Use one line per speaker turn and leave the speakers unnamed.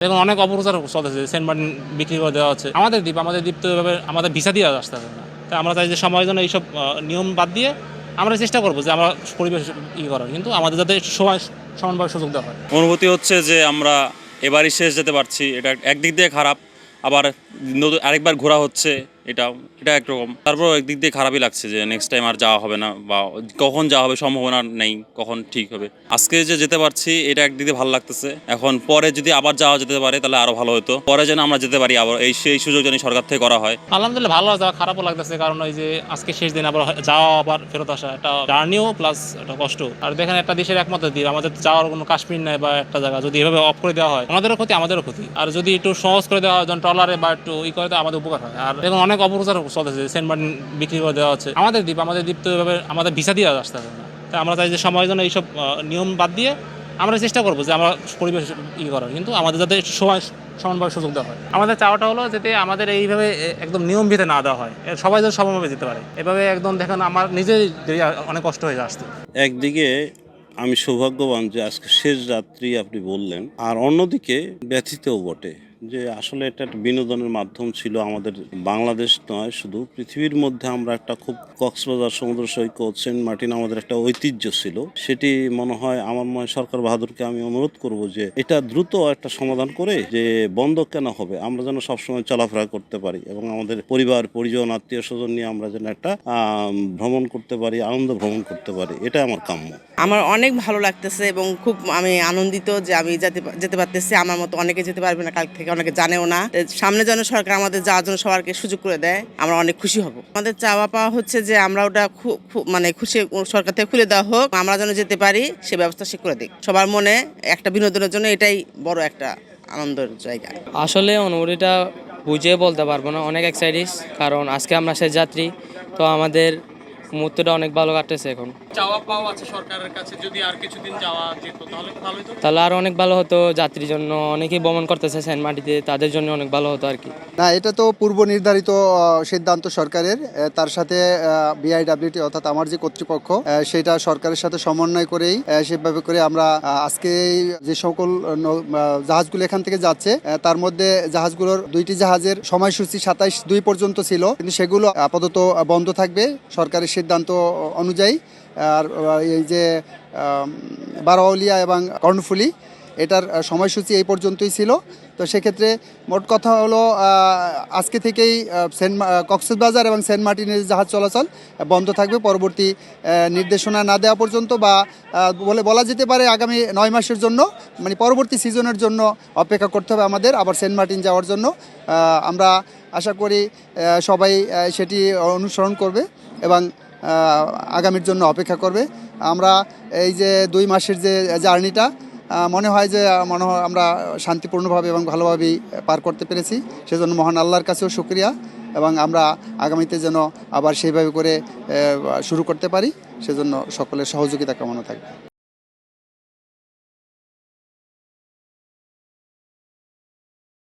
এবং অনেক অপপ্রচার চলতেছে, সেন্ট মার্টিন বিক্রি করে দেওয়া হচ্ছে। আমাদের দ্বীপ তো এভাবে আমাদের ভিসা দিয়ে আসতে হবে না। তাই আমরা চাই যে সময়ের জন্য এইসব নিয়ম বাদ দিয়ে আমরা চেষ্টা করবো যে আমরা পরিবেশ করার, কিন্তু আমাদের যাতে সময় সমানভাবে সুযোগ দেওয়া হয়।
অনুভূতি হচ্ছে যে আমরা এবারই শেষ যেতে পারছি, এটা একদিক দিয়ে খারাপ, আবার নতুন আরেকবার ঘোরা হচ্ছে, এটা একরকম। তারপর একদিক দিয়ে খারাপই লাগছে যে নেক্সট টাইম আর যাওয়া হবে না, বা কখন যাওয়া হবে সম্ভাবনা নেই, কখন ঠিক হবে। আজকে যে যেতে পারছি এটা একদিক দিয়ে ভালো লাগতেছে। এখন পরে যদি আবার যাওয়া যেতে পারে তাহলে আরো ভালো হতো, পরে যেন আমরা যেতে পারি আবার, সেই সুযোগ যেন সরকার থেকে করা হয়।
আলহামদুলিল্লাহ ভালো যাওয়া, খারাপও লাগতেছে, কারণ ওই যে আজকে শেষ দিন আবার যাওয়া আবার ফেরত আসা, একটা জার্নিও প্লাস একটা কষ্ট। আর দেখেন একটা দেশের একমাত্র দ্বীপ, আমাদের যাওয়ার কোনো কাশ্মীর নেই বা একটা জায়গা যদি এভাবে অফ করে দেওয়া হয় আমাদেরও ক্ষতি, আমাদেরও ক্ষতি। আর যদি একটু সহজ করে দেওয়া হয়, যেমন ট্রলারে বা একটু করে দেওয়া, আমাদের উপকার হয়। আর দেখুন অনেক অপপ্রচার চলতেছে, সেন্ট মার্টিন বিক্রি করে দেওয়া হচ্ছে। আমাদের দ্বীপ তো এভাবে আমাদের ভিসা দিয়ে আসতে হবে না। তাই আমরা চাই যে সময়ের জন্য এইসব নিয়ম বাদ দিয়ে আমরা চেষ্টা করবো যে আমরা পরিবেশ করার, কিন্তু আমাদের যাতে সময় সমানভাবে সুযোগ দেওয়া হয়। আমাদের চাওয়াটা হলো যাতে আমাদের এইভাবে একদম নিয়ম ভিতে না দেওয়া হয়, সবাই যেন সমানভাবে যেতে পারে। এভাবে একদম দেখেন আমার নিজের অনেক কষ্ট হয়ে আসছে।
একদিকে আমি সৌভাগ্যবান যে আজকে শেষ রাত্রি আপনি বললেন, আর অন্যদিকে ব্যথিতও বটে যে আসলে এটা একটা বিনোদনের মাধ্যম ছিল আমাদের। বাংলাদেশ নয়, শুধু পৃথিবীর মধ্যে আমরা একটা খুব, কক্সবাজার সমুদ্র সৈকত, সেন্ট মার্টিন আমাদের একটা ঐতিহ্য ছিল। সেটি মনে হয়, আমার মনে হয় সরকার বাহাদুরকে আমি অনুরোধ করব যে এটা দ্রুত একটা সমাধান করে, যে বন্ধ কেন হবে, আমরা যেন সবসময় চলাফেরা করতে পারি এবং আমাদের পরিবার পরিজন আত্মীয় স্বজন নিয়ে আমরা যেন একটা ভ্রমণ করতে পারি, আনন্দ ভ্রমণ করতে পারি, এটা আমার কাম্য।
আমার অনেক ভালো লাগতেছে এবং খুব আমি আনন্দিত যে আমি যেতে পারতেছি। আমার মতো অনেকে যেতে পারবে না, কাল থেকে অনেকে জানেও না। সামনে যেন সরকার আমাদের যাওয়ার জন্য সবাইকে সুযোগ করে দেয়, আমরা অনেক খুশি হব। আমাদের চাওয়া পাওয়া হচ্ছে যে আমরা ওটা মানে খুশি, সরকার থেকে খুলে দেওয়া হোক, আমরা যেন যেতে পারি সে ব্যবস্থা সে করে দিক। সবার মনে একটা বিনোদনের জন্য এটাই বড় একটা আনন্দের জায়গা।
আসলে অনুভূতিটা বুঝিয়ে বলতে পারবো না, অনেক এক্সাইটেড, কারণ আজকে আমরা শেষ যাত্রী, তো আমাদের মুহূর্তটা অনেক ভালো কাটতেছে। এখন
চাওয়া পাওয়া আছে সরকারের কাছে, যদি আর কিছুদিন যাওয়া যেত তাহলে ভালো হতো।
তাহলে আরও অনেক ভালো হতো, যাত্রীর জন্য অনেকেই ভ্রমণ করতেছে সেন্ট মার্টিতে, তাদের জন্য অনেক ভালো হতো আর কি।
না, এটা তো পূর্ব নির্ধারিত সিদ্ধান্ত সরকারের। তার সাথে বিআইডব্লিউটি অর্থাৎ আমার যে কর্তৃপক্ষ, সেটা সরকারের সাথে সমন্বয় করেই সেভাবে করে আমরা আজকে যে সকল জাহাজগুলো এখান থেকে যাচ্ছে, তার মধ্যে জাহাজগুলোর দুইটি জাহাজের সময়সূচি 27/2 পর্যন্ত ছিল, কিন্তু সেগুলো আপাতত বন্ধ থাকবে সরকারের সিদ্ধান্ত অনুযায়ী। আর এই যে বারোয়াউলিয়া এবং কর্ণফুলী, এটার সময়সূচি এই পর্যন্তই ছিল। তো সেক্ষেত্রে মোট কথা হলো আজকে থেকেই কক্সবাজার এবং সেন্ট মার্টিনের জাহাজ চলাচল বন্ধ থাকবে পরবর্তী নির্দেশনা না দেওয়া পর্যন্ত, বা বলা যেতে পারে আগামী 9 মাসের জন্য, মানে পরবর্তী সিজনের জন্য অপেক্ষা করতে হবে আমাদের আবার সেন্ট মার্টিন যাওয়ার জন্য। আমরা আশা করি সবাই সেটি অনুসরণ করবে এবং আগামীর জন্য অপেক্ষা করবে। আমরা এই যে 2 মাসের যে জার্নিটা, মনে হয় যে আমরা শান্তিপূর্ণভাবে এবং ভালোভাবেই পার করতে পেরেছি। সেজন্য মহান আল্লাহর কাছেও শুকরিয়া, এবং আমরা আগামীতে যেন আবার সেইভাবে করে শুরু করতে পারি, সেজন্য সকলের সহযোগিতা কামনা থাকবে।